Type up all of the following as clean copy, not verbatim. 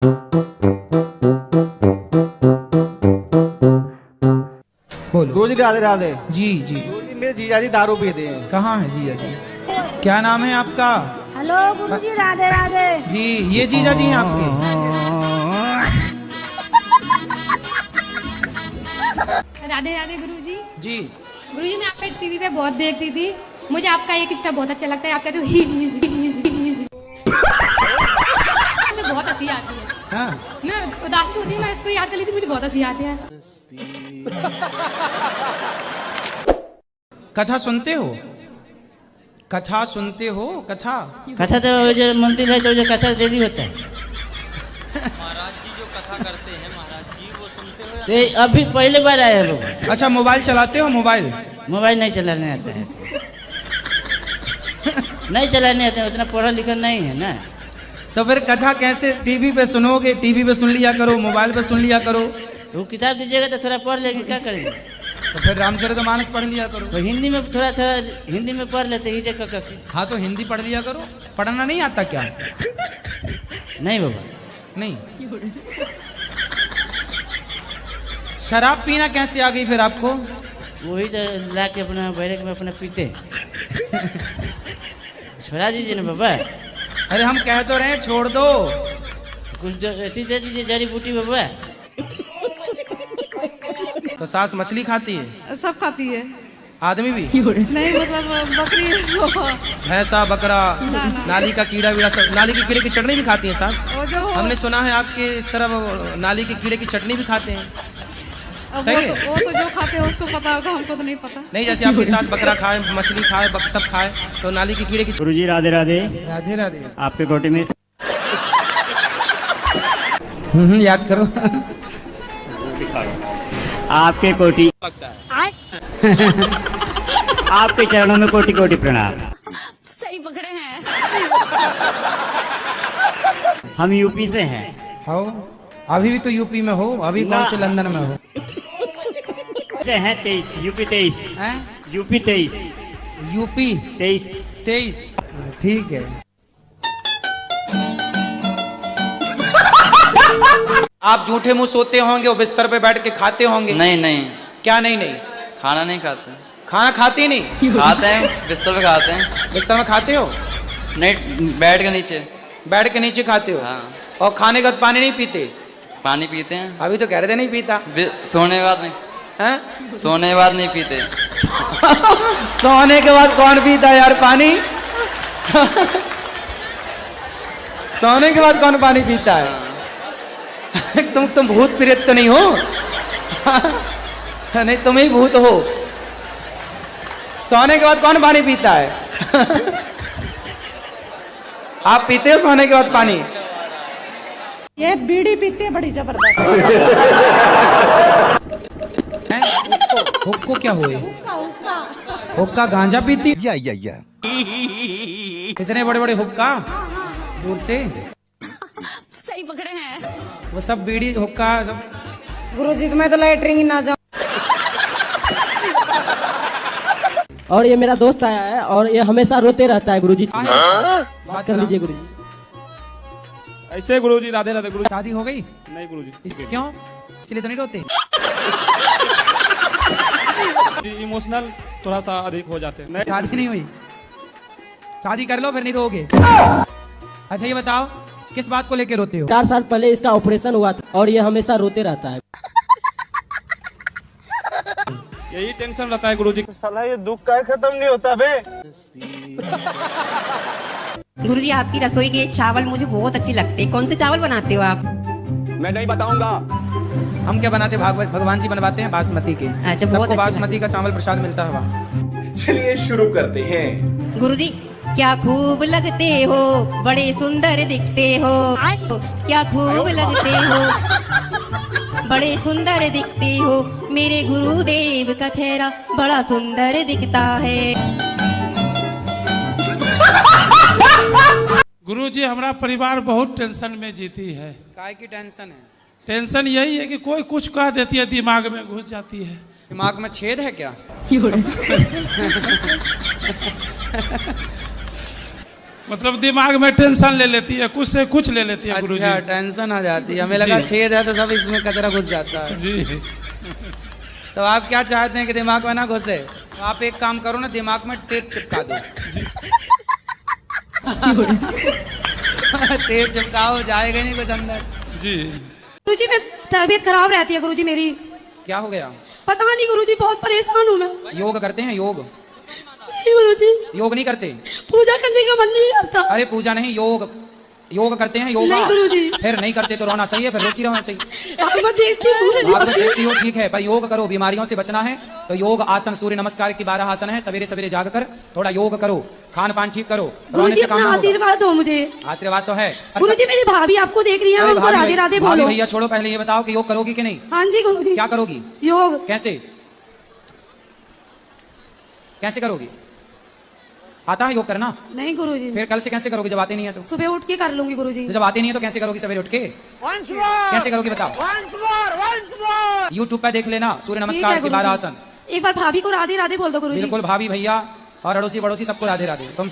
बोलो। गुरुजी राधे राधे। जी जी। गुरुजी मेरे जीजा जी दारू पीते हैं। कहाँ है जीजा जी? क्या नाम है आपका? हेलो गुरुजी राधे राधे। जी ये जीजा जी हैं आपके? राधे राधे गुरुजी। जी। गुरुजी मैं आपका टीवी पे बहुत देखती थी, मुझे आपका एक स्टेप बहुत अच्छा लगता है, आपका तो ही मुझे बहुत हंसी आती है। हाँ। मैं उदास होती हूँ, मैं इसको याद कर लेती, मुझे बहुत हंसी आती है। कथा सुनते हो? कथा सुनते हो? कथा कथा तो जो मंदिर है तो जो कथा डेली होता है। महाराज जी जो कथा करते हैं महाराज जी वो सुनते हो? तो ये अभी पहले बार आए लोग। अच्छा मोबाइल चलाते हो? मोबाइल मोबाइल नहीं चलाने आता है। नहीं चलाने आता है, उतना पढ़ा लिखा नहीं है ना। तो फिर कथा कैसे टीवी पे सुनोगे? टीवी पे सुन लिया करो, मोबाइल पे सुन लिया करो। तो किताब दीजिएगा तो थोड़ा पढ़ लेंगे, क्या करेंगे? तो फिर रामचरितमानस पढ़ लिया करो। तो हिंदी में थोड़ा थोड़ा हिंदी में पढ़ लेते ही जगह। हाँ तो हिंदी पढ़ लिया करो। पढ़ना नहीं आता क्या? नहीं बाबा नहीं। शराब पीना कैसे आ गई फिर आपको? वही तो ला के अपना बैरक में अपना पीते। छोड़ा दीजिए ना बाबा। अरे हम कह तो रहे हैं छोड़ दो। कुछ अथी दे दीजिए जड़ी बूटी बाबा। तो सास मछली खाती है? सब खाती है। आदमी भी? नहीं मतलब बकरी भैंसा बकरा ना। नाली का कीड़ा वीड़ा सब। नाली के कीड़े की चटनी भी खाती है सास? वो जो हमने सुना है आपके इस तरफ नाली के कीड़े की चटनी भी खाते हैं। अब सही है? वो तो जो खाते हैं उसको पता होगा, हमको तो नहीं पता। नहीं जैसे आपकी सास बकरा खाए, मछली खाए, सब खाए, तो नाली की कीड़े की गुरुजी राधे राधे। राधे राधे। आपके कोटी में याद करो। आपके कोटि आपके चरणों में कोटि कोटि प्रणाम। सही पकड़े हैं। हम यूपी से हैं। हो अभी भी तो यूपी में हो? अभी कौन से लंदन में हो? से हैं 23 यूपी 23 हैं? यूपी 23 यूपी 23 ठीक है। आप झूठे मुंह सोते होंगे और बिस्तर पे बैठ के खाते होंगे? नहीं नहीं, क्या नहीं नहीं? खाना नहीं खाते। खाना खाते नहीं? खाते हैं, बिस्तर पे खाते हैं। बिस्तर में खाते हो? नहीं, बेड के नीचे। बैठ के नीचे खाते हो? हाँ। और खाने के बाद पानी नहीं पीते? पानी पीते हैं। अभी तो कह रहे थे नहीं पीता। सोने के बाद नहीं। हैं? सोने के बाद नहीं पीते। सोने के बाद कौन पीता यार पानी? सोने के बाद कौन पानी पीता है? तुम भूत प्रेत तो नहीं हो? नहीं तुम ही भूत हो। सोने के बाद कौन पानी पीता है? आप पीते हो सोने के बाद पानी? ये बीड़ी पीती है बड़ी जबरदस्त। हुक्को क्या हुए? हुक्का गांजा पीती? या इतने बड़े बड़े हुक्का दूर से? सही पकड़े हैं। वो सब बीड़ी हुक्का सब। गुरुजी तो मैं तो लैटरिन ही ना जाऊं। और ये मेरा दोस्त आया है और ये हमेशा रोते रहता है। गुरुजी बात कर लीजिए गुरुजी। ऐसे गुरुजी राधे राधे। गुरुजी शादी हो गई? नहीं गुरुजी। क्यों? इसलिए तो नहीं रोते? इमोशनल थोड़ा सा अधिक हो जाते हैं। शादी नहीं हुई? शादी कर लो फिर नहीं रोगे। अच्छा ये बताओ किस बात को लेके रोते हो? 4 साल पहले इसका ऑपरेशन हुआ था और ये हमेशा रोते रहता है। यही टेंशन रहता है गुरुजी। साला ये दुख का खत्म नहीं होता बे। गुरुजी आपकी रसोई के चावल मुझे बहुत अच्छी लगते हैं। कौन से चावल बनाते हो आप? मैं नहीं बताऊंगा। हम क्या बनाते? भगवान जी बनवाते हैं बासमती के। अच्छा, बहुत सबको अच्छी बासमती का चावल प्रसाद मिलता है वहाँ। चलिए शुरू करते हैं। गुरुजी क्या खूब लगते हो, बड़े सुंदर दिखते हो। क्या खूब लगते हो, बड़े सुंदर दिखते हो। मेरे गुरुदेव का चेहरा बड़ा सुंदर दिखता है। गुरुजी हमारा परिवार बहुत टेंशन में जीती है। काय की टेंशन है? टेंशन यही है कि कोई कुछ कह देती है, दिमाग में घुस जाती है। दिमाग में छेद है क्या? मतलब दिमाग में टेंशन ले लेती है, कुछ से कुछ ले लेती है गुरुजी। अच्छा, टेंशन आ जाती है। हमें लगा छेद है तो सब इसमें कचरा घुस जाता है। जी। तो आप क्या चाहते हैं कि दिमाग में ना घुसे? तो आप एक काम करो ना, दिमाग में टेप चिपका दो। टेप चिपकाओ, जाएगा नहीं कुछ अंदर। जी। गुरुजी मैं तबीयत खराब रहती है गुरुजी मेरी। क्या हो गया? पता नहीं गुरुजी, बहुत परेशान हूँ मैं। योग करते हैं? योग नहीं गुरुजी, योग नहीं करते? पूजा करने का मन नहीं करता। अरे पूजा नहीं, योग। योग करते हैं? योगा? नहीं गुरुजी। फिर नहीं करते तो रोना सही है, फिर रोती रहो ऐसे ही। मैं देखती हूँ। आप तो देखती हो, ठीक है, पर योग करो। बीमारियों से बचना है तो योग, आसन, सूर्य नमस्कार की 12 आसन है। सवेरे सवेरे जाग कर थोड़ा योग करो, खान पान ठीक करो। गुरुजी अपना आशीर्वाद दो मुझे। आशीर्वाद तो है। गुरुजी मेरी भाभी आपको देख रही है, अरे उनको राधे राधे भाभी बोलो। भैया छोड़ो, पहले ये बताओ कि योग करोगी कि नहीं? हाँ जी गुरुजी। क्या करोगी? योग। कैसे कैसे करोगी? आता है योग करना? नहीं गुरुजी। फिर कल से कैसे करोगी जब आते नहीं है तो? सुबह उठ के कर लूंगी गुरुजी। तो जब आते नहीं है तो कैसे करोगी सवेरे उठ के? कैसे करोगी बताओ? यूट्यूब पे देख लेना, सूर्य नमस्कार की 12 आसन। एक बार भाभी को राधे राधे बोल दो गुरुजी। बिल्कुल, भाभी भैया और अड़ोसी पड़ोसी सबको राधे राधे। तुम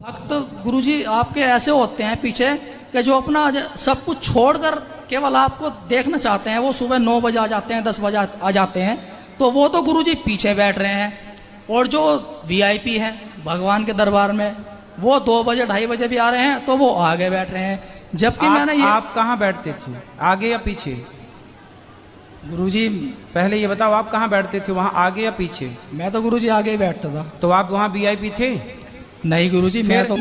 भक्त गुरुजी आपके ऐसे होते हैं पीछे कि जो अपना सब कुछ छोड़कर केवल आपको देखना चाहते हैं। वो सुबह 9 बजे आ जाते हैं, 10 बजे आ जाते हैं, तो वो तो गुरुजी पीछे बैठ रहे हैं। और जो VIP है भगवान के दरबार में, वो 2 बजे 2:30 बजे भी आ रहे हैं, तो वो आगे बैठ रहे हैं। जबकि मैंने ये आप कहाँ बैठते थे, आगे या पीछे? गुरुजी पहले ये बताओ, आप कहाँ बैठते थे, वहाँ आगे या पीछे? मैं तो गुरुजी आगे ही बैठता था। तो आप वहाँ VIP थे? नहीं गुरुजी, मैं तो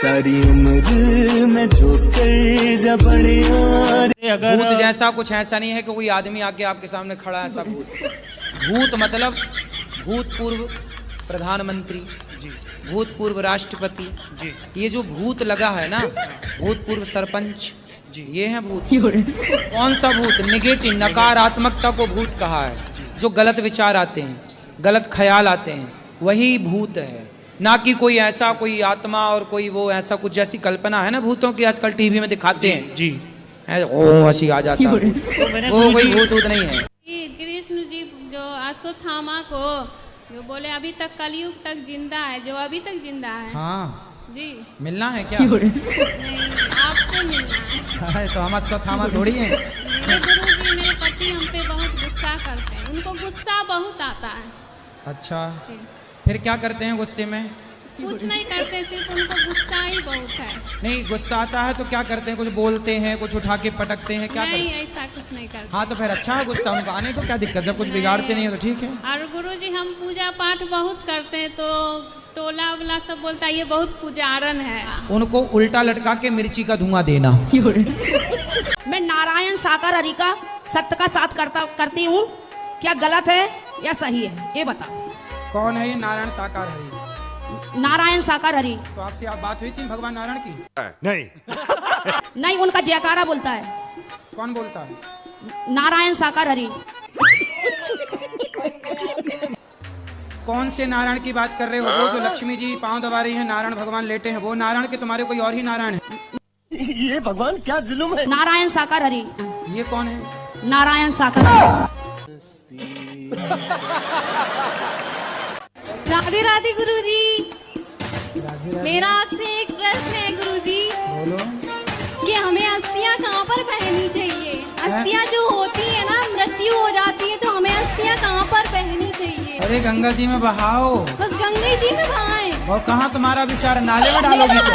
सारी उम्र में अगर भूत जैसा कुछ ऐसा नहीं है कि कोई आदमी आके आपके सामने खड़ा है, ऐसा भूत। भूत मतलब भूतपूर्व प्रधानमंत्री जी, भूतपूर्व राष्ट्रपति जी, ये जो भूत लगा है ना, भूतपूर्व सरपंच जी, ये है भूत। कौन सा भूत? निगेटिव, नकारात्मकता को भूत कहा है। जो गलत विचार आते हैं, गलत ख्याल आते हैं, वही भूत है, ना कि कोई ऐसा कोई आत्मा और कोई वो ऐसा कुछ जैसी कल्पना है ना भूतों की आजकल टीवी में दिखाते हैं जी, ओ हंसी आ जाता है, वो कोई भूत नहीं है। कृष्ण जी जो अश्वत्थामा को जो बोले अभी तक कलयुग तक जिंदा है, जो अभी तक जिंदा है। हाँ जी। मिलना है क्या? नहीं, आपसे मिलना है। तो हम अश्वत्थामा थोड़ी हैं। मेरे गुरुजी मेरे पति हम पे बहुत गुस्सा करते हैं, उनको गुस्सा बहुत आता है। अच्छा, फिर क्या करते हैं गुस्से में? कुछ नहीं करते, सिर्फ उनको गुस्सा ही बहुत है। नहीं, गुस्सा आता है तो क्या करते हैं? कुछ बोलते हैं, कुछ उठा के पटकते हैं, क्या नहीं करते? ऐसा कुछ नहीं करते। हाँ तो फिर अच्छा है, गुस्सा उनको आने को क्या दिक्कत, जब कुछ बिगाड़ते नहीं है तो ठीक है। और गुरुजी हम पूजा पाठ बहुत करते हैं, तो टोला वाला सब बोलता है ये बहुत पुजारन है। उनको उल्टा लटका के मिर्ची का धुआं देना। मैं नारायण साकार हरि का सत्य का साथ करती हूँ, क्या गलत है या सही है ये बताओ। कौन है ये नारायण साकार हरि? नारायण साकार हरि। तो आपसे आप बात हुई थी भगवान नारायण की? नहीं, उनका जयकारा बोलता है। कौन बोलता है? नारायण साकार हरि। कौन से नारायण की बात कर रहे हो? वो जो लक्ष्मी जी पांव दबा रही है, नारायण भगवान लेटे हैं, वो नारायण के तुम्हारे कोई और ही नारायण है? ये भगवान क्या जुल्म है। नारायण साकार हरि। ये कौन है? नारायण साकार हरि। राधे राधे गुरुजी। मेरा आपसे एक प्रश्न है गुरुजी, कि हमें अस्थियां कहाँ पर पहननी चाहिए? अस्थियां जो होती है ना, मृत्यु हो जाती है, तो हमें अस्थियां कहाँ पर पहननी चाहिए? अरे गंगा जी में बहाओ। बस गंगा जी में बहाएं। और कहाँ तुम्हारा विचार, नाले में डालोगी तो?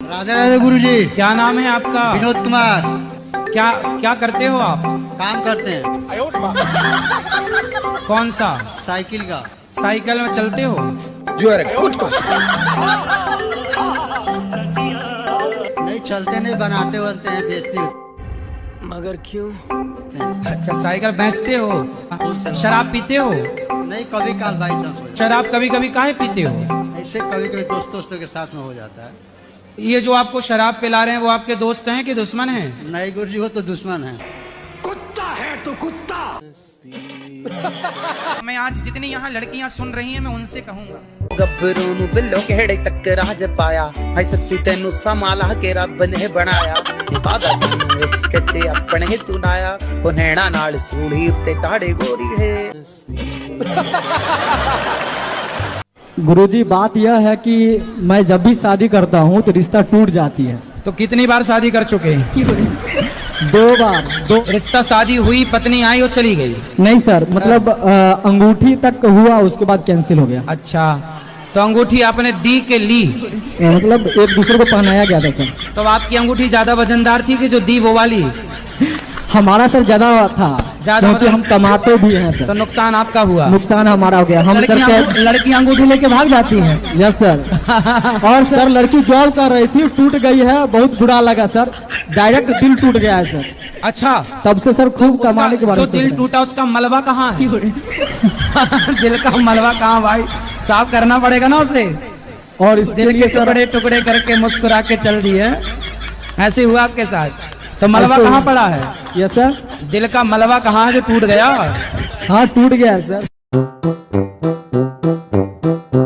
राधे राधे गुरुजी। क्या नाम है आपका? विनोद कुमार। क्या क्या करते हो आप? काम करते हैं। कौन सा? साइकिल का। साइकिल में चलते हो? नहीं चलते नहीं, बनाते बनते हैं, बेचते। मगर क्यों? अच्छा, साइकिल बेचते हो? शराब पीते हो? नहीं, कभी काल बाई चांस। शराब कभी कभी काहे पीते हो? ऐसे कभी कभी दोस्तों के साथ में हो जाता है। ये जो आपको शराब पिला रहे हैं वो आपके दोस्त हैं कि दुश्मन हैं? नहीं गुरुजी, वो तो दुश्मन है। कुत्ता है तो कुत्ता। मैं आज जितनी यहाँ लड़कियाँ सुन रही हैं, मैं उनसे कहूँगा, गब्बरू नु बिल्लो केड़े तक राज पाया, हाय सच्ची तेनू समाला के रब ने बनाया, निभागा सानू इश्क च अपने तू नाया, ओ नैना नाल सूली उत्ते ताड़े गोरी है। गुरुजी बात यह है कि मैं जब भी शादी करता हूँ तो रिश्ता टूट जाती है। तो कितनी बार शादी कर चुके हैं? 2 बार। रिश्ता शादी हुई, पत्नी आई और चली गई? नहीं सर, मतलब अंगूठी तक हुआ, उसके बाद कैंसिल हो गया। अच्छा, तो अंगूठी आपने दी के ली? मतलब एक दूसरे को पहनाया गया था सर। तो आपकी अंगूठी ज्यादा वजनदार थी कि जो दी वो वाली? हमारा सर ज्यादा था, क्योंकि हम कमाते भी हैं सर। तो नुकसान आपका हुआ? नुकसान हमारा हो गया। हम सर लड़की अंगूठी लेके भाग जाती हैं? Yes sir. और सर लड़की जॉब कर रही थी, टूट गई है, बहुत बुरा लगा सर, डायरेक्ट दिल टूट गया है सर। अच्छा, तब से सर खूब कमाने के बारे में जो दिल टूटा उसका मलबा कहाँ है? दिल का मलबा कहाँ भाई? साफ करना पड़ेगा ना उसे। और इस दिल के टुकड़े टुकड़े करके मुस्कुरा के चल दिए, ऐसे हुआ आपके साथ? तो मलबा कहाँ पड़ा है? Yes sir. दिल का मलबा कहाँ है जो टूट गया? हाँ टूट गया है सर।